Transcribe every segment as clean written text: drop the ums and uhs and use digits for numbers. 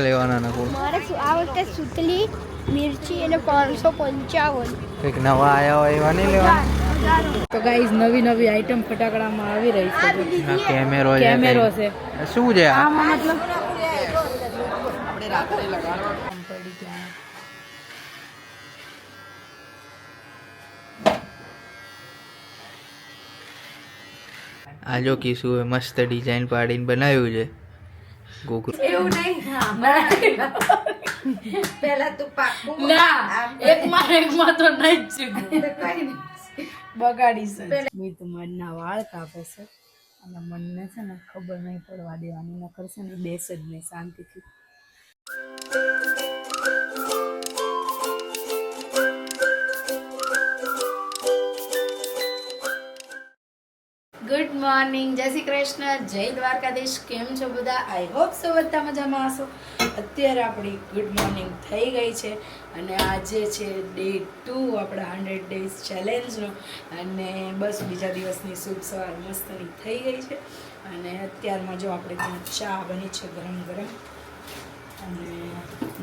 લેવાના ના કોણ મારે આ વખતે સુતલી મિર્ચી અને 555 કંઈક નવા આયા હોય એવા નહીં લેવાના. તો ગાઈઝ નવી નવી આઈટમ ફટાકડામાં આવી રહી છે. આ કેમેરો છે કેમેરો છે. શું છે આ? આમાં મતલબ આપણે રાત્રે લગાડવા પડી ગયા. આ જો કીશું મસ્ત ડિઝાઇન પાડીને બનાવ્યું છે ગોકુ. એવું નહીં પહેલા તું પાકું ના એકમાં તો નહીં જ બગાડીશ. મેં તો મનના વાળ કાપે છે અને મનને છે ને ખબર નહીં પડવા દેવાની, નકર છે ને બેસ જ નહીં શાંતિથી. ગુડ મોર્નિંગ, જય શ્રી કૃષ્ણ, જય દ્વારકાધીશ. કેમ છો બધા? આઈ હોપ સો બધા મજામાં હશો. અત્યારે આપણી ગુડ મોર્નિંગ થઈ ગઈ છે અને આજે છે ડે 2 આપણા 100 ડેઝ ચેલેન્જનો. અને બસ બીજા દિવસની શુભ સવાર મસ્તની થઈ ગઈ છે. અને અત્યારમાં જો આપણે ત્યાં ચા બની છે ગરમ ગરમ અને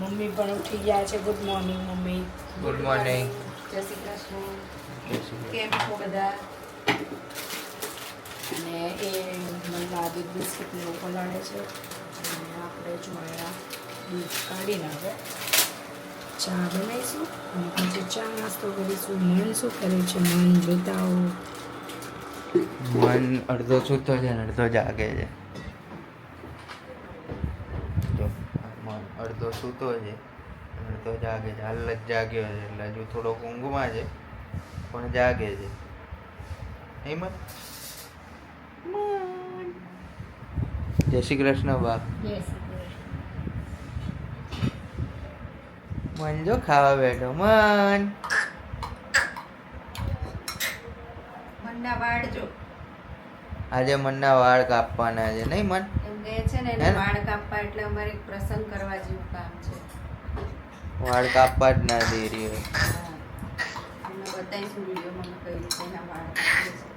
મમ્મી પણ ઉઠી ગયા છે. Good morning mummy. Good morning. જય શ્રી કૃષ્ણ. કેમ છો બધા? અને એ મહિલા દૂધ બિસ્કિટને એવું પલાળે છે અને આપણે જોયા દૂધ કાઢીને હવે ચા બનાવીશું અને પછી ચા નાસ્તો કરીશું. મન શું કરે છે? મન જોતાઓ. મન અડધો સૂતો છે ને અડધો જાગે છે. જો મન અડધો સૂતો છે અડધો જાગે છે. હાલ જ જાગ્યો છે એટલે હજુ થોડોક ઊંઘમાં છે પણ જાગે છે. હિંમત. જય શ્રી કૃષ્ણ બા. મન જો ખાવા બેઠો. મન મનના વાળ જો આજે મનના વાળ કાપવાના છે નહીં મન? એમ કહે છે ને એને વાળ કાપવા એટલે અમારે એક પ્રસંગ કરવા જેવું કામ છે. વાળ કાપવા જ ના દે રહ્યો. તમને બતાવીશું વિડીયોમાં મેં કઈ રીતે એના વાળ કાપે છે.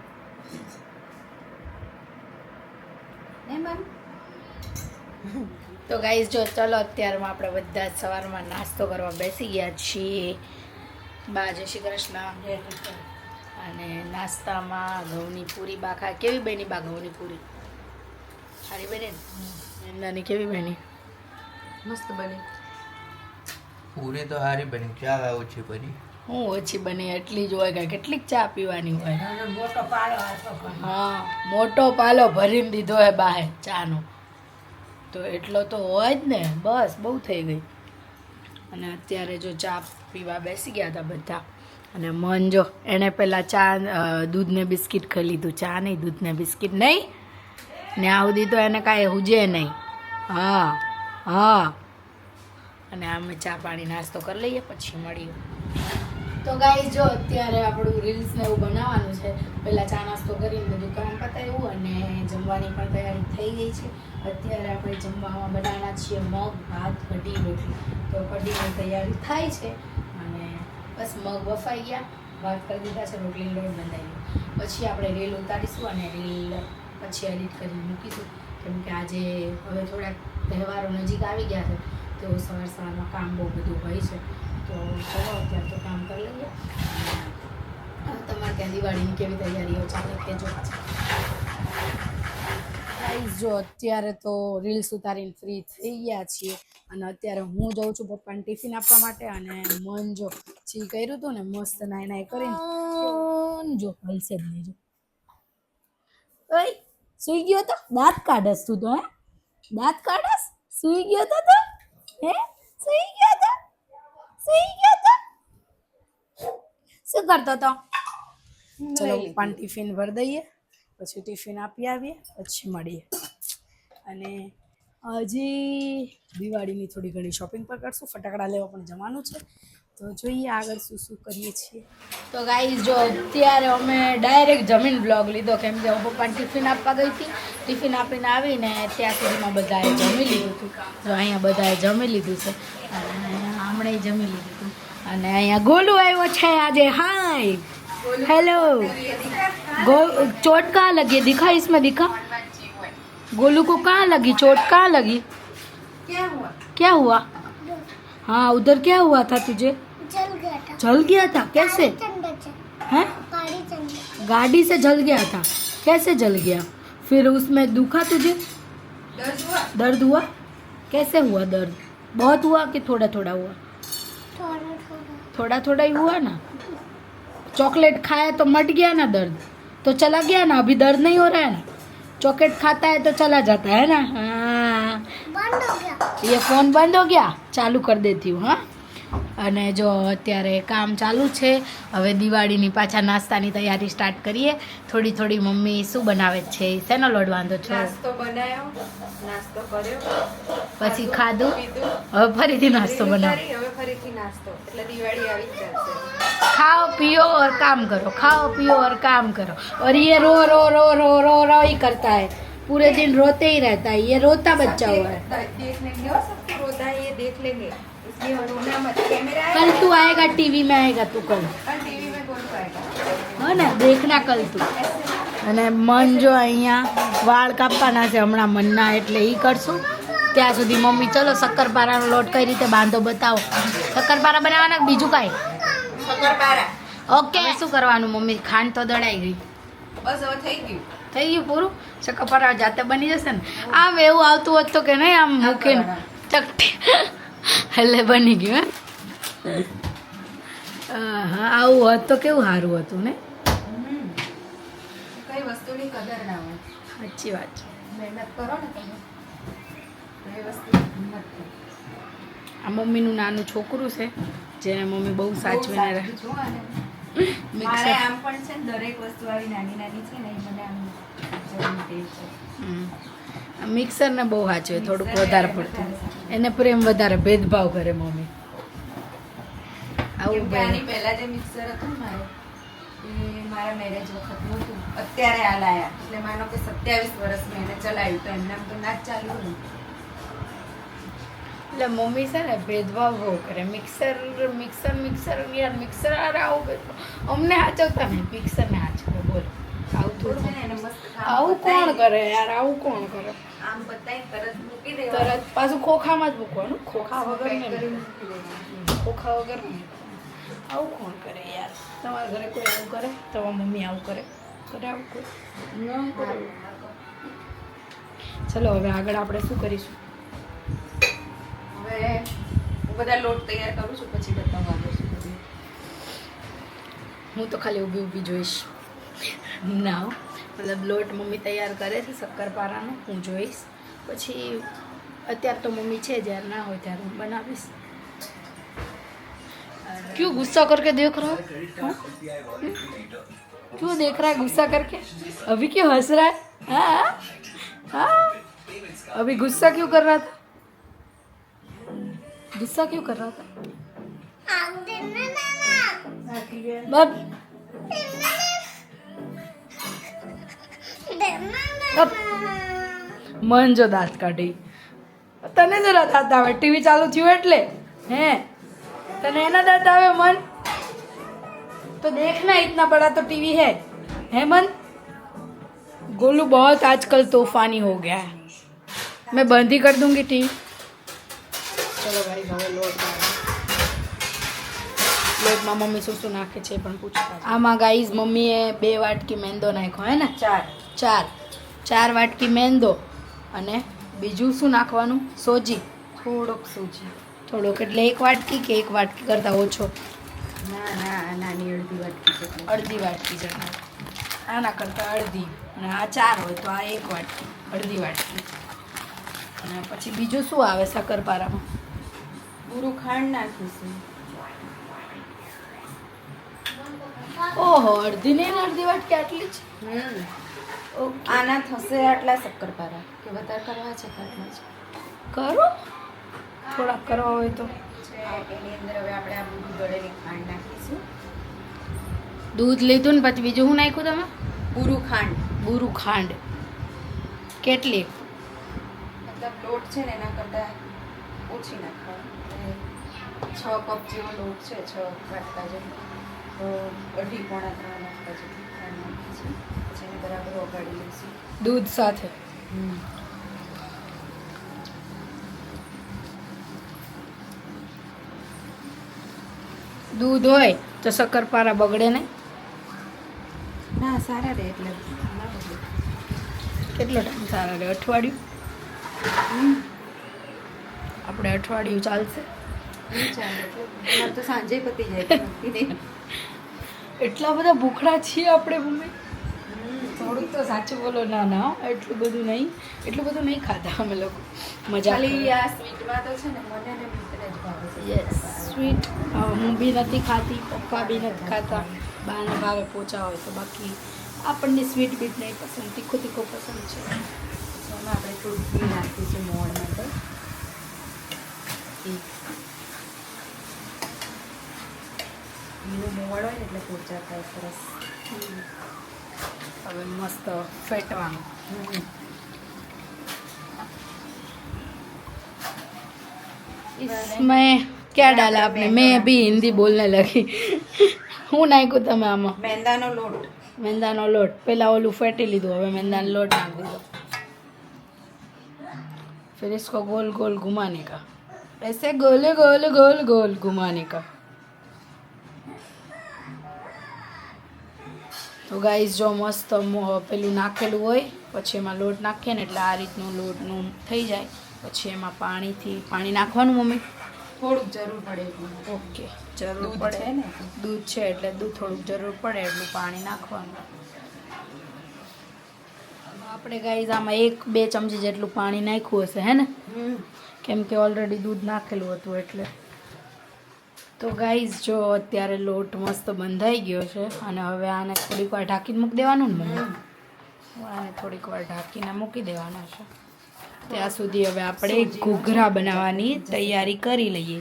તો ગાઈઝ જો ચલો અત્યારમાં આપણે બધા જ સવારમાં નાસ્તો કરવા બેસી ગયા છીએ. બા જય શ્રી કૃષ્ણ. અને નાસ્તામાં ઘઉંની પૂરી બાખા. કેવી બની બા ઘઉંની પૂરી? સારી બને ને? નાની કેવી બની? મસ્ત બની. પૂરી તો સારી બની, ચા ઓછી બની. હું ઓછી બની એટલી જ હોય કે કેટલીક ચા પીવાની હોય. હા મોટો પાલો ભરીને દીધો હે બાહે ચાનો, તો એટલો તો હોય જ ને. બસ બહુ થઈ ગઈ. અને અત્યારે જો ચા પીવા બેસી ગયા હતા બધા. અને મન જો એણે પહેલાં ચા દૂધને બિસ્કિટ ખાઈ લીધું. ચા નહીં, દૂધને બિસ્કિટ નહીં ને આ સુધી તો એને કાંઈ હુજે નહીં. હા હા. અને અમે ચા પાણી નાસ્તો કરી લઈએ પછી મળીએ. તો ગાઈસ જો અત્યારે આપણું રીલ્સ ને એવું બનાવવાનું છે. પહેલાં ચા નાસ્તો કરીને બધું કામ પતાવ્યું અને જમવાની પણ તૈયારી થઈ ગઈ છે. અત્યારે આપણે જમવામાં બનાવવાના છીએ મગ, ભાત, કઢી, રોટલી. તો કઢીની તૈયારી થાય છે અને બસ મગ બફાઈ ગયા, ભાત કરી દીધા છે, રોટલી લોટ બંધાઈ ગયો. પછી આપણે રીલ ઉતારીશું અને રીલ પછી એડિટ કરી મૂકીશું. કેમ કે આજે હવે થોડાક તહેવારો નજીક આવી ગયા છે તો સવાર સવારમાં કામ બહુ બધું હોય છે. તો ચલો અત્યારે તો કામ કરી લઈએ. તમારે ત્યાં દિવાળીની કેવી તૈયારીઓ ચાલે કહેજો. ગાઈઝ જો અત્યારે તો રીલ્સ ઉતારીને ફ્રી થઈ ગયા છીએ અને અત્યારે હું જાઉં છું પપ્પાને ટિફિન આપવા માટે. અને મન જો છી કર્યું હતું ને મસ્ત નાઈ નાઈ કરીને જો હલશે જ નહીં. જો ઓય સૂઈ ગયો તો? દાંત કાઢસ તું તો? હે દાંત કાઢસ? સૂઈ ગયો તો? હે સૂઈ ગયો તો? સૂઈ ગયો તો? શું કરતો તો? ચલો પપ્પાને ટિફિન ભરી દઈએ પછી ટિફિન આપી આવીએ પછી મળીએ. અને હજી દિવાળીની થોડી ઘણી શોપિંગ પર કરશું. ફટાકડા લેવા પણ જવાનું છે તો જોઈએ આગળ શું શું કરીએ છીએ. તો ગાઈઝ જો અત્યારે અમે ડાયરેક્ટ જમીન બ્લોગ લીધો કેમ કે હું પપ્પાને ટિફિન આપવા ગઈ હતી. ટિફિન આપીને આવીને ત્યાં સુધીમાં બધાએ જમી લીધું હતું. તો અહીંયા બધાએ જમી લીધું છે અને હમણાં જમી લીધું હતું. અને અહીંયા ગોલુ આવ્યો છે આજે. હાય हेलो चोट कहाँ लगी है? दिखा इसमें, दिखा गोलू को कहाँ लगी चोट? कहाँ लगी? क्या हुआ? क्या हुआ? हाँ उधर क्या हुआ था तुझे? जल गया था। जल गया था कैसे? हैं? गाड़ी से जल गया था। कैसे जल गया? फिर उसमें दुखा तुझे? दर्द हुआ? कैसे हुआ दर्द? बहुत हुआ कि थोड़ा थोड़ा हुआ? थोड़ा थोड़ा ही हुआ ना। चॉकलेट खाया तो मट गया ना दर्द, तो चला गया ना। अभी दर्द नहीं हो रहा है ना। चॉकलेट खाता है तो चला जाता है ना। हाँ बंद हो गया। ये फोन बंद हो गया, ચાલુ કરી દેતી હું. હા અને જો અત્યારે કામ ચાલુ છે. હવે દિવાળીની પાછા નાસ્તાની તૈયારી સ્ટાર્ટ કરીએ. થોડી થોડી મમ્મી શું બનાવે છે, શેનો લોટ વાંધો છો? નાસ્તો બનાવ્યો, નાસ્તો કર્યો, પછી ખાધું, હવે ફરીથી નાસ્તો બનાવો. હવે ફરીથી નાસ્તો, એટલે દિવાળી આવી જ જશે. खाओ पियो और काम करो, खाओ पियो और काम करो. और ये रो रो रो रो रो रो ही करता है, पूरे दिन रोते ही रहता है. ये रोता बच्चा हुआ है. देख लेंगे और सबको रोता है ये देख लेंगे, इसलिए रोना मत. कैमरा कल तू आएगा, टीवी में आएगा तू कल, और टीवी में कौन आएगा? हो ना, देखना कल તું. અને મન જો અહીંયા વાળ કાપવાના છે હમણાં મનના, એટલે એ કરશું. ત્યાં સુધી મમ્મી ચલો શક્કરપારાનો લોટ કઈ રીતે બાંધો બતાવો. શક્કરપારા બનાવવાના બીજું કાંઈ? શક્કરપારા. ઓકે. શું કરવાનું મમ્મી? ખાંડ તો દળાઈ ગઈ, બસ હવે થઈ ગયું. થઈ ગયું પૂરું. શક્કરપારા જાતે બની જશે ને. આમ એવું આવતું હોત તો કે નહીં, આમ મૂકીને ચકટી એટલે બની ગયું. હા આવું હોત તો કેવું સારું હતું ને. કઈ વસ્તુની કદર ના હોય. સાચી વાત છે. મહેનત કરો ને તમે તો એ વસ્તુની કિંમત થાય. આ મમ્મીનું નાનું છોકરું છે જેને મમ્મી બહુ સાચવીને રહે. બહુ સાચું છું આને. મારે મિક્સર. આમ પણ છે ને દરેક વસ્તુ આવી નાની નાની છે ને એ મને આમ જરૂર ટેવ છે. મિક્સરને બહુ સાચવે, થોડુંક વધારે પડતું. એને પ્રેમ વધારે, ભેદભાવ કરે મમ્મી. આવું કેમ કે આની બને. પહેલા જે મિક્સર હતું ને મારે એ મારા મેરેજ વખત નહોતું, અત્યારે આ લાયા. એટલે માનો કે 27 વર્ષ મેં એને ચલાવ્યું તો એમને આમ તો ના જ ચાલુ હોય ને. એટલે મમ્મી છે ને ભેદભાવ બહુ કરે. મિક્સર મિક્સર મિક્સર યાર મિક્સર આવું ભેદભાવ. અમને સાચવતા નહીં, મિક્સરને સાચવે. બોલો આવું થોડું છે થોડું. ને એને મસ્ત કામ આવું કોણ બતાવી, કરે યાર? આવું કોણ કરે? આમ બતાવીને તરત મૂકી દેવાનું. તરત પાછું ખોખામાં જ મૂકવાનું. ખોખા વગર પેક નહીં. કરીને મૂકી દેવાનું. ખોખા વગર નહીં. આવું કોણ કરે યાર? તમારા ઘરે કોઈ આવું કરે? તમારા મમ્મી આવું કરે? કરે આવું કોઈ? ન કરે. ચલો હવે આગળ આપણે શું કરીશું? હવે હું બધા લોટ તૈયાર કરું છું, પછી બતાવવા દઈશું બધું. હું તો ખાલી ઊભી ઊભી જોઈશ. ના હો. મતલબ લોટ મમ્મી તૈયાર કરે છે શક્કરપારાનો, હું જોઈશ. પછી અત્યારે તો મમ્મી છે, જ્યારે ના હોય ત્યારે હું બનાવીશ. क्यों गुस्सा करके देख रहा है? हाँ? क्यों देख रहा है गुस्सा करके? अभी क्यों हंस रहा है? हाँ हाँ, अभी गुस्सा क्यों कर रहा था? गुस्सा क्यों कर रहा था? बब બબ. મન જો દાંત કાઢી. તને જરા દાંત આવે, ટીવી ચાલુ થયું એટલે હે तने ना दांत आवे मन? तो देखना इतना बड़ा तो टीवी है मन? गोलू बहुत आजकल तूफानी हो गया है. मैं बंद ही कर दूंगी टीवी. चलो भाई હવે લોટમાં મમ્મી શું શું નાખે છે પણ પૂછતા. આમાં ગાઈઝ મમ્મીએ 2 વાટકી મેંદો નાખ્યો હે ને? 4 વાટકી મેંદો. અને બીજું શું નાખવાનું? સોજી. થોડોક સૂજી. થોડોક એટલે 1 વાટકી કે 1 વાટકી કરતાં ઓછો? ના ના નાની અડધી વાટકી જેટલી. અડધી વાટકી જેટલા. આના કરતાં અડધી. અને આ 4 હોય તો આ 1 વાટકી, અડધી વાટકી. અને પછી બીજું શું આવે શક્કરપારામાં? પૂરું ખાંડ નાખીશું. ઓહો, અડધી ને અડધી વાટકી આટલી જ? ઓકે. આના થશે આટલા શક્કરપારા કે વધારે કરવા છે કે આટલા છે? કરો, થોડાક કરવા હોય તો. એની અંદર હવે આપણે આ બધું ગળેલી ખાંડ નાખીશું. દૂધ લીધું ને પછી બીજું શું નાખ્યું તમે? પૂરું ખાંડ. બુરું ખાંડ. કેટલી? મતલબ લોટ છે ને એના કરતાં ઓછી નાખવાની. 6 કપ જેવો લોટ છે, 6 વાટકા જેવો, તો 2.5 પોણા 3 વાટકા જેટલી ખાંડ નાખીશું. પછી એને બરાબર ઓગાળી લઈશું. દૂધ સાથે. દૂધ હોય તો શક્કરપારા બગડે ને ના સારા રહે એટલે ના બગડે. કેટલો ટાઈમ સારા રહે? અઠવાડિયું? આપણે અઠવાડિયું ચાલશે. નહીં ચાલે એટલે અમારે તો સાંજે પતી જાય નક્કી નહીં. એટલા બધા ભૂખડા છીએ આપણે મમ્મી. થોડુંક તો સાચું બોલો. ના ના એટલું બધું નહીં ખાતા અમે લોકો. મજા ખાલી આ સ્વીટમાં તો છે ને મને ને મિત્રને જ ભાવે છે. યસ સ્વીટ હું બી નથી ખાતી, પપ્પા બી નથી ખાતા. બાને ભાવે પોચા હોય તો, બાકી આપણને સ્વીટ બીટ નહીં પસંદ, તીખું પસંદ છે. તો એમાં આપણે થોડું ઘી નાખ્યું છે મોણ માટે. ઘીનું મોણ હોય ને એટલે પોચા થાય સરસ. હવે મસ્ત ફેટવાનું. इसमें क्या डाला आपने? मैं अभी हिंदी बोलने लगी. હું નાખ્યું તમે આમાં? મેંદાનો લોટ. મેંદાનો લોટ. પહેલા ઓલું ફેટી લીધું, હવે મેંદાનો લોટ નાખી દીધો. फिर इसको गोल गोल घुमाने का, ऐसे गोल गोल गोल गोल घुमाने का. તો ગાઈઝ જો મસ્ત પેલું નાખેલું હોય પછી એમાં લોટ નાખીએ ને એટલે આ રીતનું લોટનું થઈ જાય. પછી એમાં પાણી નાખવાનું મમ્મી? થોડુંક જરૂર પડે એટલું. ઓકે, જરૂર દૂધ પડે છે ને. દૂધ છે એટલે થોડુંક જરૂર પડે એટલું પાણી નાખવાનું. આપણે ગાઈઝ આમાં 1-2 ચમચી જેટલું પાણી નાખ્યું હશે હે ને, કેમ કે ઓલરેડી દૂધ નાખેલું હતું એટલે. તો ગાઈઝ જો અત્યારે લોટ મસ્ત બંધાઈ ગયો છે અને હવે આને થોડીક વાર ઢાંકીને મૂકી દેવાનું ને મમ્મી? આને થોડીક વાર ઢાંકીને મૂકી દેવાના છે. ત્યાં સુધી હવે આપણે ઘૂઘરા બનાવવાની તૈયારી કરી લઈએ.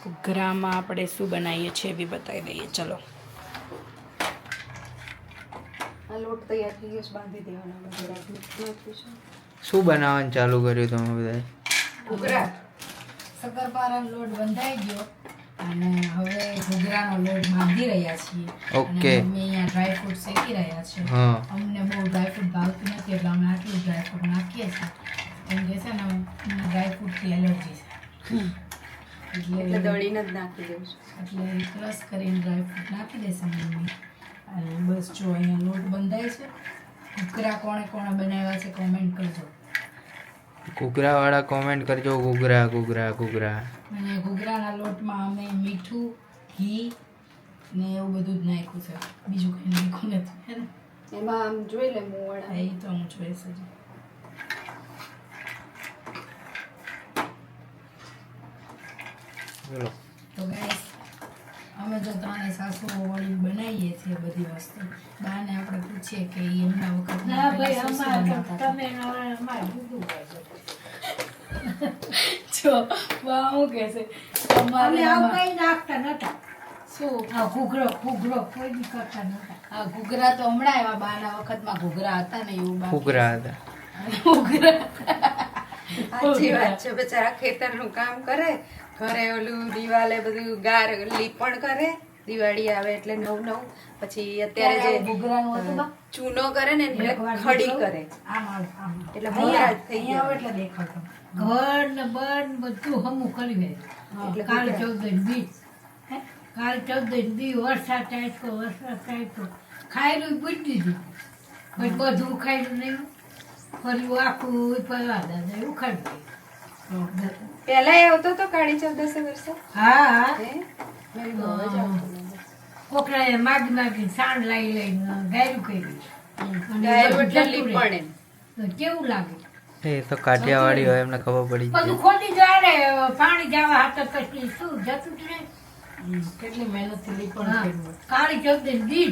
ઘૂઘરામાં આપણે શું બનાવીએ છીએ એ બી બતાવી દઈએ. ચલો, આ લોટ તૈયાર થઈ ગયો છે, બાંધી દેવાના. શું બનાવવાનું ચાલુ કર્યું તમે બધાએ? ઘૂઘરા. શક્કરપારાનો લોટ બંધાઈ ગયો અને હવે ઘૂઘરાનો લોટ બાંધી રહ્યા છીએ. ઓકે. અને અમે અહીંયા ડ્રાયફ્રૂટ શેકી રહ્યા છે. હા. અમને બહુ ડ્રાયફ્રૂટ ભાવતું નથી એટલે અમે આટલું ડ્રાયફ્રૂટ નાખીએ છીએ. કેમ કે છે ને ડ્રાયફ્રૂટથી એલર્જી છે એટલે દળીને જ નાખી દઉં છું. એટલે ક્રશ કરીને ડ્રાયફ્રૂટ નાખી દેશે મમ્મી. અને બસ જો અહીંયા લોટ બંધાય છે. ઘૂઘરા કોણે બનાવ્યા છે કોમેન્ટ કરજો. ઘૂઘરાવાળા કોમેન્ટ કરજો. ઘૂઘરા ઘૂઘરા ઘૂઘરા. અને ઘૂઘરાના લોટમાં અમે મીઠું, ઘી ને એવું બધું જ નાખ્યું છે, બીજું કંઈ નાખ્યું નથી હે ને. એમાં આમ જોઈ લે મોણ. એ તો હું જોઈશ જ. બોલો. તો ગાઈસ અમે જો તને સાસુ વળી બનાવીએ છીએ બધી વસ્તુ. બાને આપણે પૂછીએ કે ઈ એમના વખત ના ભાઈ અમારે તમે અમારે જુદું જો બા હું કહેશે અમે અમારે આવું કઈ નાખતા નતા. શું આ ઘૂઘરો કોઈ બી કરતા નતા. આ ઘૂઘરા તો હમણાં આવ્યા. બાના વખતમાં ઘૂઘરા હતા ને એવું બાકી. ઘૂઘરા હતા. ઘૂઘરા સાચી વાત છે. બચારા ખેતરનું કામ કરે, ઘરે ઓલું દિવાલે બધું ગાર લીપણ કરે. દિવાળી આવે એટલે નવું પછી અત્યારે જે ઘૂઘરાનું હતું બા? ચૂનો કરે ને એટલે ખડી કરે આમ એટલે ભૂરા જ થઈ અહીંયા ગયા. એટલે દેખાતો. ઘર ને બન બધું હમું કરી દે. એટલે કાલ ઘૂઘરા. 14 બી કાલ 14 બી વરસાદ ચાહતો ખાયેલું પૂછી દીધું. પછી બધું ખાયેલું નહીં. ફરી આખું પરવા દાદા ઉખાડી દે. પેલા આવતો તો કાળી 14 વર્ષે. હા હે? મારી બહુ જ આવતો નતો. કોકરાએ માગી સાંડ લઈને ગાયરું કર્યું. ગાયરું એટલે જતું રહે. લીપણ એમ. તો કેવું લાગે? એ તો કાઠિયાવાડી હોય એમને ખબર પડી બધું જાય. ખોટી જાય પાણી જવા હાથ પછી શું જતું જ રહે. કેટલી મહેનતથી લીપણ હા. કર્યું. કાળી 14 દી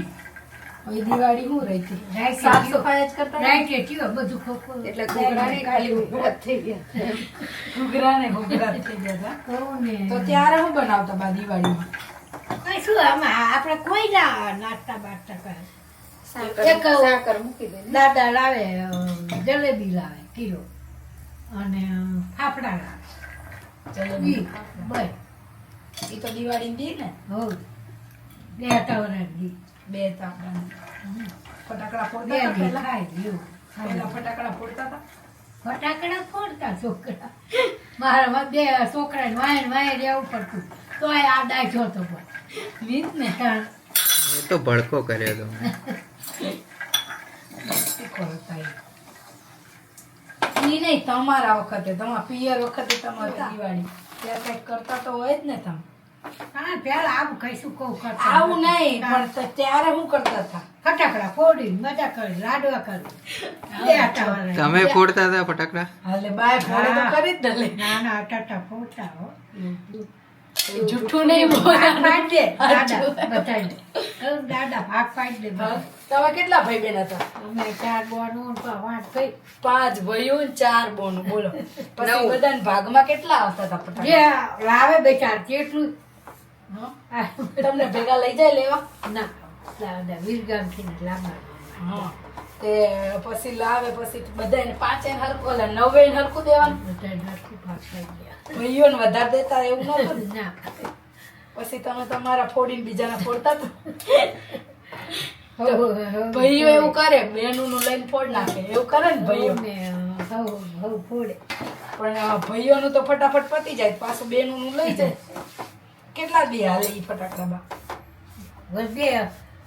હવે દિવાળી હું રહી હતી? રાઈતે સાફ થયો. સફાઈ જ કરતા હતા? રાઈતે થયો બધું ખોખું. એટલે ઘૂઘરાને ખાલી ઉભરા જ થઈ ગયા. ઘૂઘરા ને ઘૂઘરા જ થઈ ગયા હતા. કહું ને. તો ત્યારે હું બનાવતા બા દિવાળીમાં? કઈ શું આમાં આપણે કોઈ ના નાસ્તા બાસ્તા કરે. એક સાકર મૂકી દે. દાદા લાવે જલેબી લાવે કિલો અને ફાફડા લાવે. જલેબી. ઈ બસ. ઈ તો દિવાળી દી ને હોવ. બે તવરણ દી. બે તાપડા ફટાકડા બે ફોડતા હતા દી પહેલા? ખાઈ લ્યો. પહેલા ફટાકડા ફોડતા હતા? ફટાકડા ફોડતા છોકરા. મારા બે છોકરા વાયણ રહેવું પડતું તો આ ડાખ્યો હતો પણ મીત ને એ તો ભડકો કર્યો તો મેં. ઈ નહીં તમારા વખતે તમારા પિયર વખતે તમારી દિવાળી ત્યાં કઈક કરતા તો હોય જ ને તમે હા પેલા આવું કઈશું કહું કરતા આવું નહીં પણ ત્યારે શું કરતા હતા ફટાકડા ફોડી મજા કરી લાડવા કરી બે આટાવાળા. તમે ફોડતા હતા ફટાકડા? હાલે બાય ફોડે તો કરી જ ને લે ના ના ટાટા ફોડતા હો જૂઠું નહીં ભાગ બોલવાનું. પાડી દે દાદા બધાને. દાદા ભાગ પાડી દે બધા. તમે કેટલા ભાઈ બહેન હતા? અમે 4 બોનું ને પાંચ ભાઈ. 5 ભાઈઓ ને 4 બોનો બોલો પછી બધાને ભાગમાં કેટલા આવતા હતા ફટાકડા? જે લાવે બેચાર જેટલું હં? આ તમને ભેગા લઈ જાય લેવા? ના દાદા વીરગામથી ને લાવવા. હા તે પછી લાવે પછી બધાને 5 હરખું ઓલા 9 હરખું દેવાનું બધાને હરખું ભાગ પાડી દે. ભાઈઓને વધારે દેતા એવું ન હતું. ના પછી તમે તમારા ફોડીને બીજાના ફોડતા તો હવે ભાઈઓ એવું કરે બહેનોનું લઈને ફોડ નાખે એવું કરે ને ભાઈઓ હવે ફોડે. પણ ભાઈઓનું તો ફટાફટ પતી જાય પાછું બહેનોનું લઈ જાય કેટલા દી હાલે ઈ ફટાકડામાં? બસ બે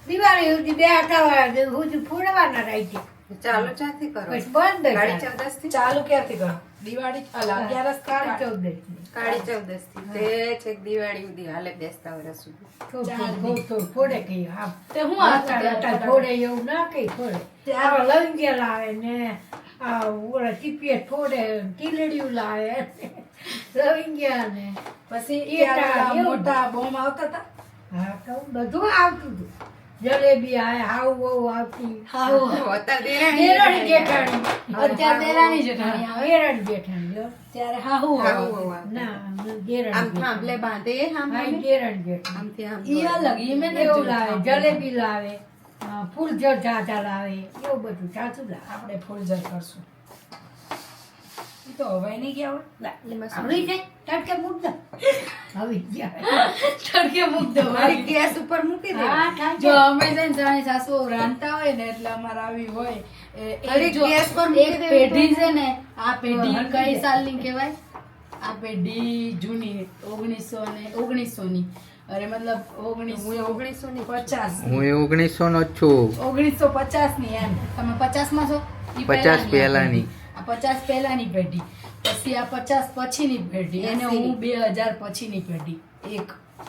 દિવાળી સુધી બે આટાવાળા સુધી ફોડવાના રાઈતે. ચાલો ચાથી કરો પછી બંધ કાળી થાય. ચૌદસ થી ચાલુ ક્યારથી કરો? દિવાળી અલા 11 કાળી કાળી 14 ની. કાળી ચૌદસ થી તે છેક દિવાળી સુધી હાલે બેસતા વર્ષ સુધી તો ફોડે કઈ આમ તે હું આટા આટા ફોડે એવું ના કઈ ફોડે. ત્યારે લવિંગિયા લાવે ને આ ઓલા ચીપિયા ફોડે ટીલડિયું લાવે લવિંગિયા ને પછી એ ત્યારે ટાળ એવું. મોટા બોમ્બ આવતા હતા. હા તો બધું આવતું હતું. જલેબી આવે હાવ બહુ આવતી. હોતા દેરાણી જેઠાણી. અત્યારે દેરાણી જેઠાણી આવે. દેરાણી જેઠાણી લ્યો. ત્યારે હાહુ આવે. ના આમ દેરાણી થાંભલે બાંધે આમ હા દેરાણી જેઠાણી. આમથી આમ ઈ અલગ ઈ મેં એવું લાવે જલેબી લાવે ફૂલઝર જાજા લાવે એવું બધું જાજુ લાવે. આપણે ફૂલઝર કરશું ઈ તો હવે નહીં ગયા હોય. એમાં શું? આવી જાય તડકે મૂકજો. આવી જાય. તડકે મૂક દો મારી ગેસ ઉપર મૂકી દે હા થાય જો છે. અમે છે ને જાણે સાસુ રાંધતા હોય ને એટલે અમારે આવી હોય અરે ગેસ પર મૂકી એક દેવી પેઢી છે ને આ પેઢી હરખી કઈ જાય. સાલની કહેવાય? આ પેઢી જૂની 1900 ની અરે મતલબ 1950 હું 1900 નો જ છું. 1950 ની એમ તમે 50 માં છો? ઈ 50 પહેલાની. આ 50 પહેલાની પેઢી પછી આ 50 પછીની પેઢી અને હું 2000 પછીની પેઢી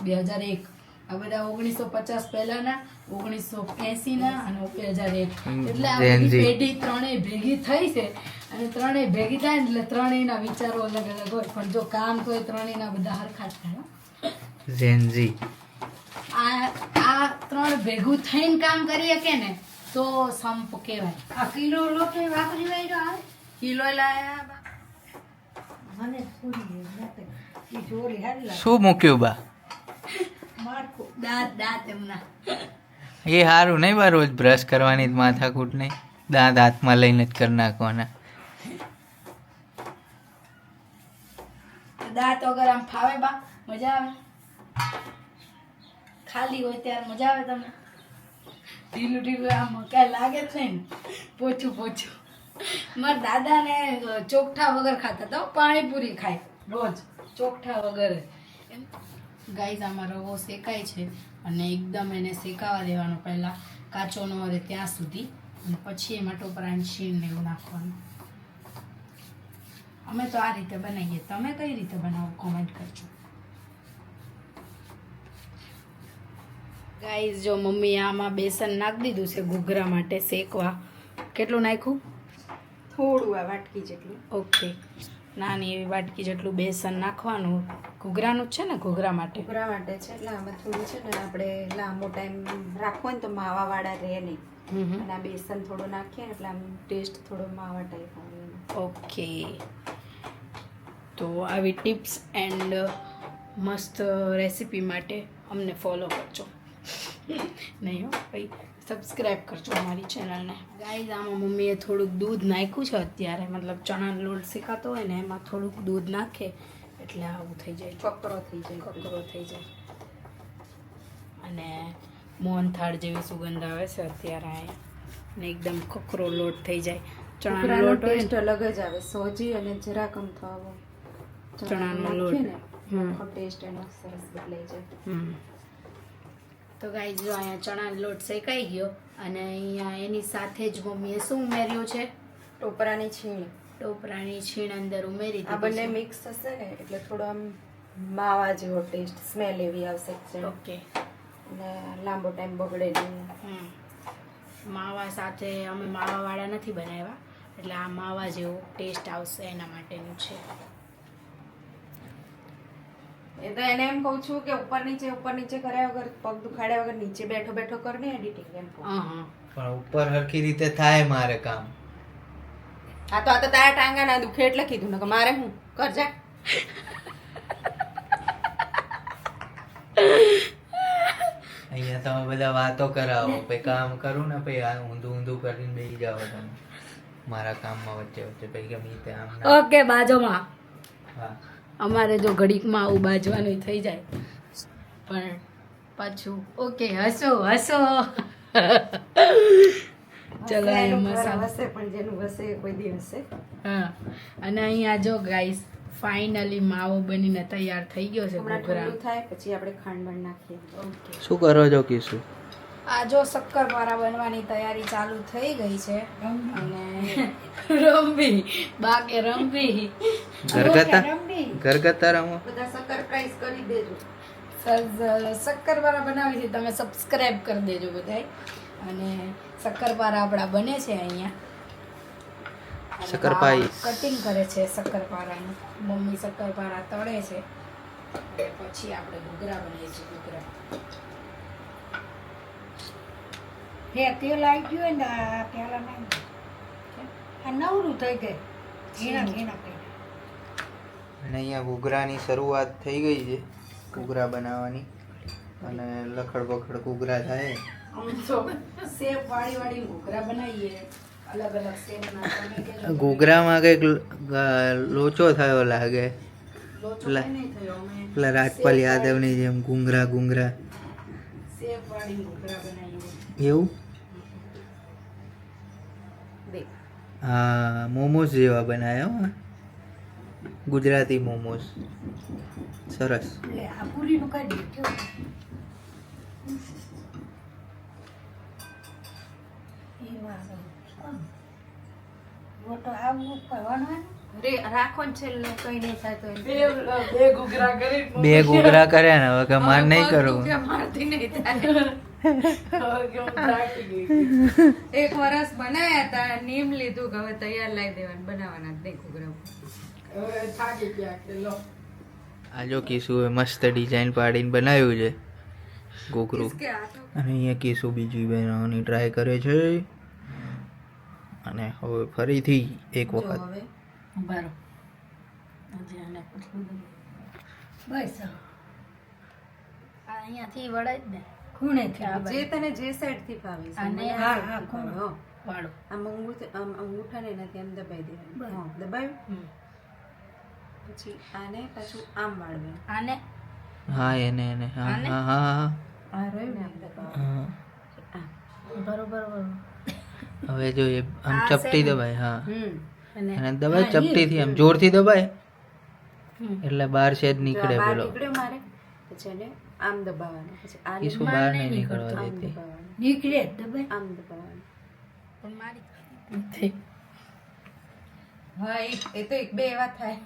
2001 આ બધા 1950 પહેલાના 1980 ના અને 2001 એટલે આ Gen બધી Z. પેઢી ત્રણેય ભેગી થઈ છે અને ત્રણેય ભેગી થાય ને એટલે ત્રણેયના વિચારો અલગ અલગ હોય પણ જો કામ તો એ ત્રણેયના બધા હરખા જ થાય હો. Gen Z. આ ત્રણ ભેગું થઈને કામ કરીએ કે ને તો સંપ કહેવાય. આ કિલો લોટ એ વાપરી વાયરો આવે કિલો લાયા બા. મને પૂરી નથી. ઈ જોડી હારી લાગે. શું મૂક્યું બા? મારકું. દાંત એમના એ સારું નહીં બા, રોજ બ્રશ કરવાની જ માથાકૂટ નહીં, દાંત હાથમાં લઈને જ કરી નાખવાના. દાંત વગર આમ ફાવે બા? મજા આવે? ખાલી હોય ત્યારે મજા આવે તમને? ઢીલું ઢીલું આમ કાંઈ લાગે જ નહીં ને પોચું પોચું. મારા દાદાને ચોકઠા વગર ખાતા હતા હો, પાણીપુરી ખાય રોજ ચોકઠા વગર. ગાઈઝ આમાં રવો શેકાય છે અને એકદમ એને શેકાવા દેવાનો પહેલાં કાચો ન રહે ત્યાં સુધી અને પછી એમાં ટોપરાની શીણ ને એવું નાખવાનું. અમે તો આ રીતે બનાવીએ, તમે કઈ રીતે બનાવો કોમેન્ટ કરજો. ગાઈઝ જો મમ્મી આમાં બેસન નાખી દીધું છે ઘૂઘરા માટે શેકવા. કેટલું નાખ્યું? થોડું આ વાટકી જેટલું ઓકે, નાની એવી વાટકી જેટલું બેસન નાખવાનું. ઘૂઘરાનું જ છે ને? ઘૂઘરા માટે. ઉભરા માટે છે એટલે આમાં થોડું છે ને આપણે લાંબો ટાઈમ રાખવો ને તો માવાવાળા રહે નહીં અને આ બેસન થોડું નાખીએ ને એટલે આમ ટેસ્ટ થોડો માવા ટાઈપ આવે એનો. ઓકે, તો આવી ટિપ્સ એન્ડ મસ્ત રેસીપી માટે અમને ફોલો કરજો. નહીં હો ભાઈ, સબસ્ક્રાઈબ કરજો અમારી ચેનલને. ગાઈઝ આમાં મમ્મીએ થોડુંક દૂધ નાખ્યું છે અત્યારે, મતલબ ચણાનો લોટ શેકાતો હોય ને એમાં થોડુંક દૂધ નાખે એટલે આવું થઈ જાય, કકરો થઈ જાય. કકરો થઈ જાય અને મોહનથાળ જેવી સુગંધ આવે છે અત્યારે અહીંયા ને એકદમ કકરો લોટ થઈ જાય. ચણાનો ઉભરાનો લોટ હોય ટેસ્ટ અલગ જ આવે સોજી અને જરાક અમથો આવો ચણાનો નાખીએ લોટ. ને આખો ટેસ્ટ એનો સરસ બદલાઈ જાય. હમ તો ગાઈઝ જો અહીંયા ચણાનો લોટ શેકાઈ ગયો અને અહીંયા એની સાથે જ મમ્મીએ શું ઉમેર્યું છે? ટોપરાની છીણ. ટોપરાની છીણ અંદર ઉમેરી આ બંને મિક્સ થશે ને એટલે થોડો આમ માવા જેવો ટેસ્ટ, સ્મેલ એવી આવશે છે. ઓકે. અને લાંબો ટાઈમ બગડે નહીં. માવા સાથે અમે માવાવાળા નથી બનાવ્યા એટલે આ માવા જેવો ટેસ્ટ આવશે એના માટેનું છે. એ તો એને એમ કહું છું કે ઉપર નીચે કર્યા વગર, પગ દુખાડ્યા વગર નીચે બેઠો બેઠો કરને એડિટિંગ એમ કહું. પણ ઉપર હરખી રીતે થાય મારે કામ. આ તો તારા ટાંગા ના દુખે એટલે કીધું ને કે મારે હું કરજા. અહીંયા તમે બધા વાતો કરાવો, પછી કામ કરું ને પછી આ ઊંધું કરીને બેસી જાઓ તમે મારા કામમાં વચ્ચે પછી ગમે તે આમ ના. ઓકે, બાજુમાં હા, અમારે જો ઘડીકમાં આવું બાજવાનું થઈ જાય પણ પાછું ઓકે હસો ચલો એનું મસાલો. ઘર વસે પણ જેનું વસે એ કોઈ દી હશે. હા, અને અહીંયા જો ગાઈસ ફાઇનલી માવો બનીને તૈયાર થઈ ગયો છે. હમણાં ઘૂઘરા. ઠંડુ થાય પછી આપણે ખાંડ બણ નાખીએ. ઓકે. શું કરો છો કીશું? આ જો શક્કરપારા બનવાની તૈયારી ચાલુ થઈ ગઈ છે અને રંભી બાકે રંભી ઘરગથ્થા રમો. બધા સરપ્રાઈઝ કરી દેજો. શક્કરપારા બનાવી છે, તમે સબસ્ક્રાઇબ કરી દેજો બધાય. અને શક્કરપારા આપણા બને છે અહીંયા. શક્કરપાઈ કટિંગ કરે છે શક્કરપારાનું. મમ્મી શક્કરપારા તળે છે અને પછી આપણે ઘૂઘરા બનાવીએ છીએ. ઘૂઘરા હે તેલ આવી ગયું ને આ પેલા ના આ નવરું થઈ ગઈ ઝીણા ઝીણા કરી. અને અહીંયા ઘૂઘરાની શરૂઆત થઈ ગઈ છે, ઘૂઘરા બનાવવાની. અને લખડ બખડ ઘૂઘરા થાય. અમે તો સેવ વાળી ઘૂઘરા બનાવીએ, અલગ અલગ સેવના. ઘૂઘરામાં કંઈક લોચો થયો લાગે. લોચો લા- કંઈ નહીં થયો. અમે પેલા રાજપાલ યાદવની જેમ ઘૂંઘરા સેવ વાળી ઘૂઘરા બનાવીએ. એવું. દેખ હા, મોમોસ જેવા બનાવ્યા હો. ગુજરાતી મોમોસ સરસ. એટલે આ પૂરીનું કાઢી કેવું મોટો આવું કરવાનું રે રાખો ને છેલ્લે કઈ નહીં થાય તો એમ. બે ઘૂઘરા કરી બે ઘૂઘરા કર્યા ને હવે કે માર નહીં પગ કરવું. દુખે, મારથી નહીં થાય. એક વરસ બનાયા હતા, નીમ લીધું કે હવે તૈયાર લાવી દેવાનું, બનાવવાના જ નહીં ઘૂઘરા. થાકી ગયા કે લો. આ જો કીસુએ મસ્ત ડિઝાઇન પાડીને બનાવ્યું છે ઘૂઘરું. કે આ તો અને અહીંયા કીસુ બીજું બનાવવાની ટ્રાય કરે છે. અને હવે ફરીથી એક જો વખત હવે બરો હજી આને પૂછવું દે. બસ આ અહીંયાથી વળે જ ને ખૂણેથી આ જે તને જે સાઈડ થી ફાવે છે. અને મને આ હા, side થી હા, ફાવે, હો. વાળો. આમ અંગૂઠા ને એનાથી આમ દબાઈ દેવાનું. હા, દબાવ્યું પછી આને પાછું આમ વાળવાનું. આને હા એને હા આને? હા હા હા આ રહ્યું ને આમ દબાવવાનું. હા. બરોબર હવે જો એ આમ આ ચપટી છે ને? દબાય. હા, અને અને દબાય ચપટીથી આમ જોરથી દબાય હમ. એટલે બહાર છે જ જો આ નીકળે બહાર પેલો. નીકળ્યો મારે પછી એને આમ દબાવવાનું, પછી આને કીસુ બહાર બહાર નહીં નહીં નીકળવા નીકળતો. આમ દેતી. દબાવવાનું, નીકળે જ દબાઈ આમ દબાવવાનું. પણ મારી નથી. હા એ તો એક બે એવા થાય.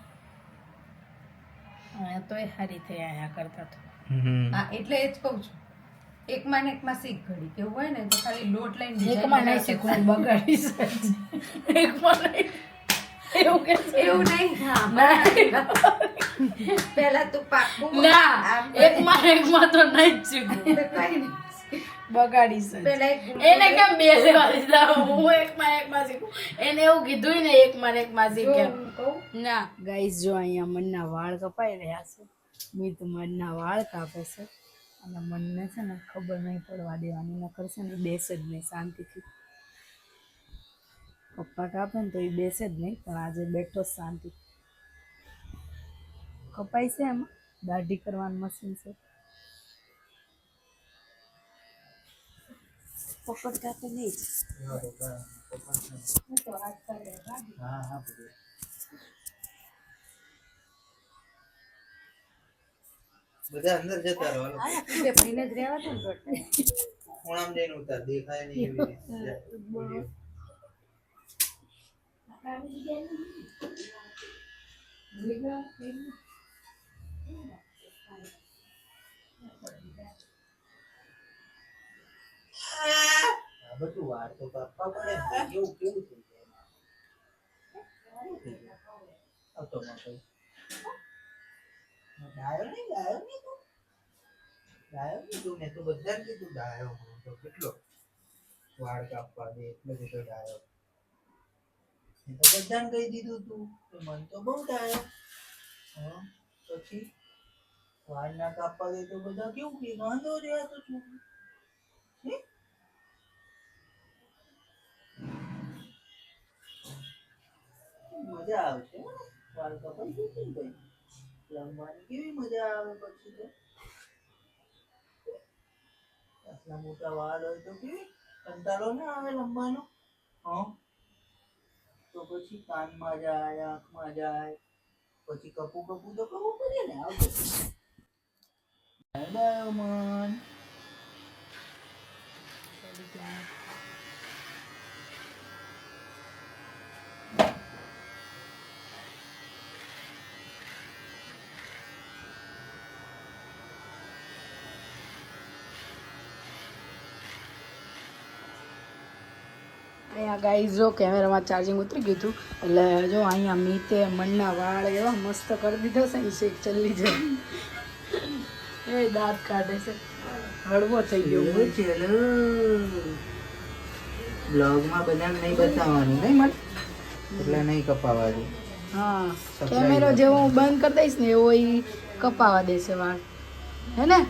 હા, તોય સારી થઈ આયા કરતા તો. હમ. હા એટલે એ જ કહું છું, એકમાં ને એકમાં શીખ ઘડી. એવું હોય ને તો ખાલી લોટ લઈને design એકમાં નહીં બનાવતા શીખવું બગાડીશ જ. એકમાં નહીં એવું કે છે? એવું નહીં. હા, ના. પહેલા તું પાકું ના આમ કરી. એકમાં તો નહીં જ શીખવું તો કઈ નહીં. બગાડીશ જ. પહેલા એક એને કેમ બે લેવા દીધા? હું એકમાં શીખું. એને એવું કીધું ને એકમાં શીખે. જો હું કહું, ના ગાઈસ જો અહીંયા મનના વાળ કપાઈ રહ્યા છે. મિત મનના વાળ કાપે છે અને મનને છે ને ખબર નહીં પડવા દેવાની, નકર છે ને બેસે જ નહીં શાંતિથી. પપ્પા કાપે ને તો એ બેસે જ નહીં, પણ આજે બેઠો જ શાંતિ. કપાઈ છે એમાં દાઢી કરવાનું મશીન છે. પકડ કાપે નહીં જ. બધા અંદર જતા રહો હાલો. બે ભાઈને જ રહેવા દો ને રોટલા. ખૂણામાં જઈને ઉતાર દેખાય નહીં એવી રીતે. આ બધું વાર તો કાપવા પડે ને. કેવું કેવું થઈ જાય. આ તો માં કઈ. ડાયો નહીં તું. ડાયો નહીં તું. મેં તો બધાને કીધું ડાયો હું તો કેટલો વાળ કાપવા દે એટલે બધો ડાયો. મેં તો બધાને કહી દીધું તું તો મન તો બહુ ડાયો. હા પછી વાળ ના કાપવા દે તો બધા કેવું કે વાંધો રહ્યા તો છું. મજા આવશે હો. વાળ કપાઈ જશે ને ભાઈ. રમવાની કેવી મજા આવે પછી તો. આટલા મોટા વાળ હોય તો કેવી કંટાળો ના આવે લંબાનો. હા તો પછી કાનમાં જાય આંખમાં જાય પછી કપું તો કરવું પડે ને. આવજો બાય મન. અહીંયા ગાઈઝ જો કેમેરામાં ચાર્જિંગ ઉતરી ગયું હતું એટલે જો અહીંયા મીતે મનના વાળ એવા મસ્ત કરી દીધા છે ને શેક ચલ્લી જાય એ દાંત કાઢે છે હળવો થઈ ગયો ચલો બ્લોગમાં બધાને નહીં બતાવવાનું નહીં મત એટલે નહીં કપાવા દે. હા કેમેરો જેવો હું બંધ કરી દઈશ ને એવો એ કપાવા દેશે વાળ હે ને.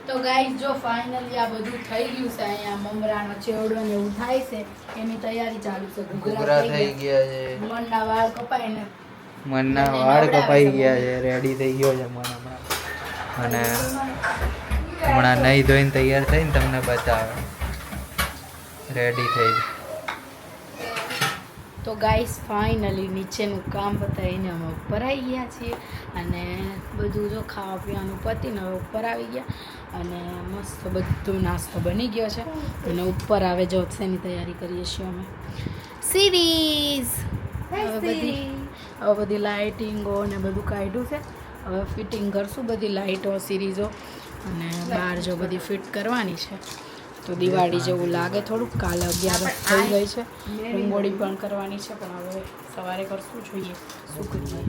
તો ગાઈસ જો ફાઇનલી આ બધું થઈ ગયું છે. અહીંયા મમરાનો ચેવડો ને એવું થાય છે એની તૈયારી ચાલુ છે. ઘૂઘરા થઈ ગયા છે. મનના વાળ કપાય ને મનના વાળ કપાઈ ગયા છે. રેડી થઈ ગયો છે મન હમણાં. અને હમણાં નહીં ધોઈને તૈયાર થઈને તમને બતાવે રેડી થઈ. તો ગાઈસ ફાઇનલી નીચેનું કામ પતાવીને અમે ઉપર આવી ગયા છીએ અને બધું જો ખાવા પીવાનું પતીને હવે ઉપર આવી ગયા અને મસ્ત બધું નાસ્તો બની ગયો છે અને ઉપર આવે જો શેની તૈયારી કરીએ છીએ અમે સિરીઝ. હવે બધી લાઇટિંગો ને બધું કાઢ્યું છે. હવે ફિટિંગ કરશું બધી લાઇટો સિરીઝો અને બહાર જો બધી ફિટ કરવાની છે. તો દિવાળી જેવું લાગે થોડુંક. કાલે 11 થઈ ગઈ છે. રંગોળી પણ કરવાની છે પણ હવે સવારે કરશું જોઈએ શું કરીએ.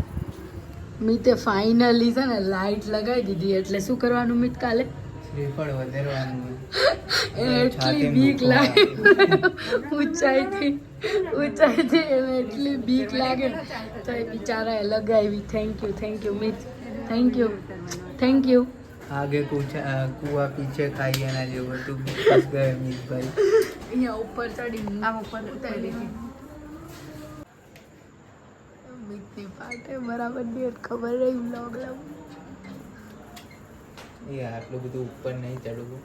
મીતે ફાઇનલી છે ને લાઇટ લગાવી દીધી એટલે શું કરવાનું મીત કાલે શ્રીફળ વધારવાનું. એટલી બીક લાગે ઊંચાઈથી એને એટલી બીક લાગે તો એ બિચારાએ લગાવી. Thank you Mit. Thank you. आगे कुआ पीछे खाई है ना जो तुम फंस गए मीत भाई. અહીંયા ઉપર ચડી આમ ઉપર ઉતારી દીધી. મીતની પાટે બરાબર ની ખબર રહી વ્લોગ લાવું. એ આટલું બધું ઉપર નહીં ચડવું.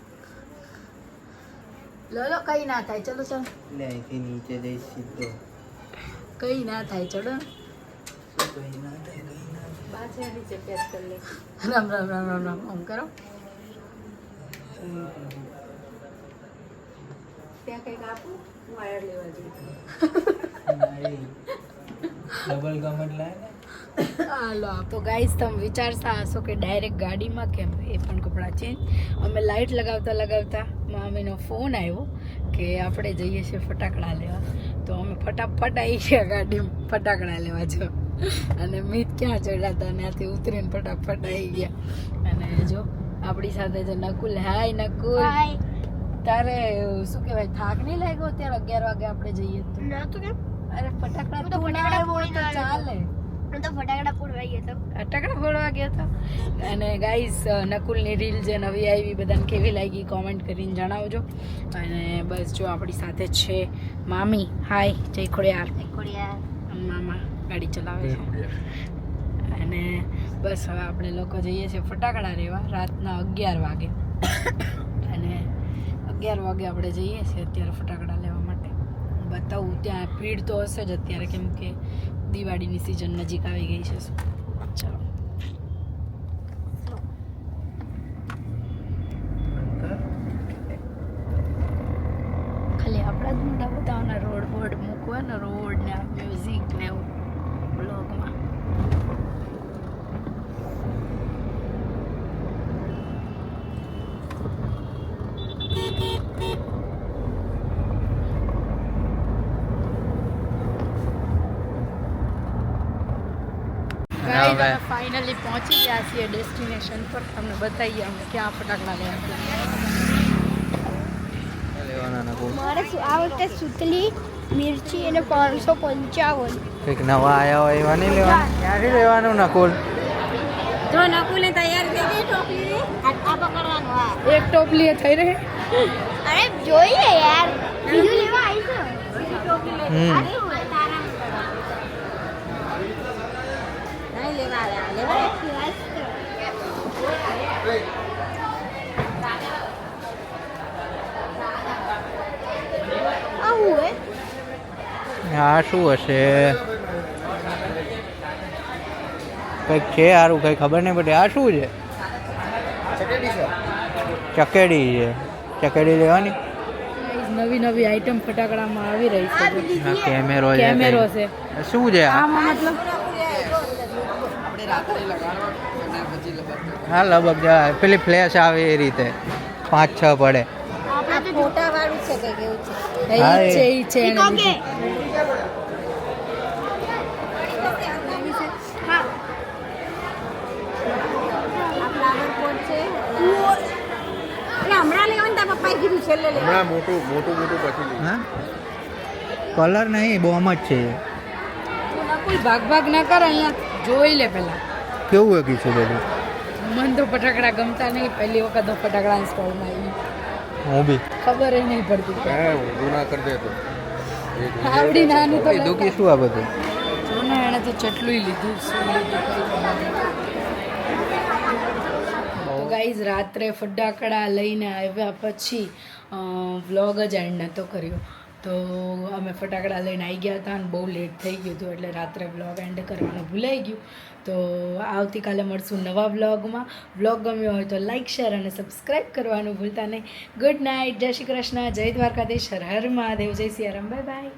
લો કઈ ના થાય. ચલો ચાલો એટલે અહીંથી નીચે જઈ સીધો. કઈ ના થાય ચલો. કઈ ના થાય. બાજે નીચે પેક કરી લે. રામ આમ કરો. ત્યાં કંઈક આપું વાયર લેવા જઈએ. ડબલ ગમન લાય ને. હાલો તો ગાઈસ તમે વિચારતા હશો કે ડાયરેક્ટ ગાડીમાં કેમ એ પણ કપડાં ચેન્જ. અમે લાઇટ લગાવતા મામીનો ફોન આવ્યો કે આપણે જઈએ છીએ ફટાકડા લેવા. તો અમે ફટાફટ આવી ગયા ગાડીમાં ફટાકડા લેવા જો. અને મીત ક્યાં ચડ્યા હતા ત્યાંથી ઉતરીને ફટાફટ આવી ગયા. અને જો આપણી સાથે જો નકુલ. હાય નકુલ. તારે શું કહેવાય થાક નહીં લાગ્યો અત્યારે 11 વાગે આપણે જઈએ તો? ના તો કેમ? અરે ફટાકડા હું તો તો ફટાકડા ફોડવા તો ચાલે. હું તો ફટાકડા ફોડવા ગયો હતો. ફટાકડા ફોડવા ગયો હતો. અને ગાઈસ નકુલની રીલ જે નવી આવી બધાને કેવી લાગી કોમેન્ટ કરીને જણાવજો. અને બસ જો આપણી સાથે છે મામી. હાય જય ખોડિયાર. મામા ગાડી ચલાવે છે. અને બસ હવે આપણે લોકો જઈએ છીએ ફટાકડા લેવા રાતના 11 વાગે. અને 11 વાગે આપણે જઈએ છીએ અત્યારે ફટાકડા લેવા માટે. બતાવું. ત્યાં ભીડ તો હશે જ અત્યારે, કેમ કે દિવાળીની સિઝન નજીક આવી ગઈ છે. ચાલો ખાલી આપણા જ મોટા બતાવવાના, રોડ બોર્ડ મૂકવાના, રોડ ને મ્યુઝિક ને એવું બ્લોગમાં. ફાઇનલી પહોંચી ગયા છીએ ડેસ્ટિનેશન પર. તમને બતાવીએ અમે ક્યાં ફટાકડા લેવા. મારે આ વખતે સુતલી મિર્ચી અને 555. કંઈક નવા આવ્યા હોય એવા નહીં લેવાનું. ક્યાંથી લેવાનું નકુલ? જો નકુલે તૈયાર કરી ટોપલી આ પકડવાનું. હા, એક ટોપલી એ થઈ રહી. અરે જોઈએ યાર, બીજું લેવા આવીશું. ટોપલી લઈ હમ. અરે હોય તારા નહીં લેવા આવું હે. આ શું હશે? કંઈક છે સારું, કંઈ ખબર નહીં પડે. આ શું છે? ચકેડી છે. ચકેડી લેવાની. નવી નવી આઈટમ ફટાકડામાં આવી રહી છે. આ કેમેરો છે. કેમેરો છે. કંઈ. શું છે આ? આમાં મતલબ હા, લગભગ પેલી ફ્લેશ આવે એ રીતે 5-6 પડે. ફોટા વાળું છે કે કેવું છે? હા, એ છે એ છે એને ઓકે. લીધું. હા, ફ્લાવર પોટ છે. એટલે હમણાં લેવાનું તારા પપ્પાએ કીધું છેલ્લે લેવાનું. હા, કલર નહીં, બોમ જ છે. કોઈ ભાગ ભાગ ના કર, અહીંયા જોઈ લે પેલા. કેવું હોય કીધું બધું? મને તો ફટાકડા ગમતા નહીં. પહેલી વખત તો ફટાકડા સ્ટોલમાં આવી, હું બી ખબર નહીં પડતી. આવડી નાનું તો કીધું કે શું આ બધું? જો ને એણે તો ચટલું લીધું. શું લીધું કંઈ ખબર નહીં. તો ગાઈઝ રાત્રે ફટાકડા લઈને આવ્યા પછી વ્લોગ જ એન્ડ નહોતો કર્યો. તો અમે ફટાકડા લઈને આવી ગયા હતા અને બહુ લેટ થઈ ગયું હતું, એટલે રાત્રે વ્લોગ એન્ડ કરવાનું ભૂલાઈ ગયું. તો આવતીકાલે મળશું નવા વ્લોગમાં. વ્લોગ ગમ્યો હોય તો લાઇક, શેર અને સબસ્ક્રાઈબ કરવાનું ભૂલતા નહીં. ગુડ નાઇટ, જય શ્રી કૃષ્ણ, જય દ્વારકાધીશ, હર હર મહાદેવ, જય સિયારામ, બાય બાય.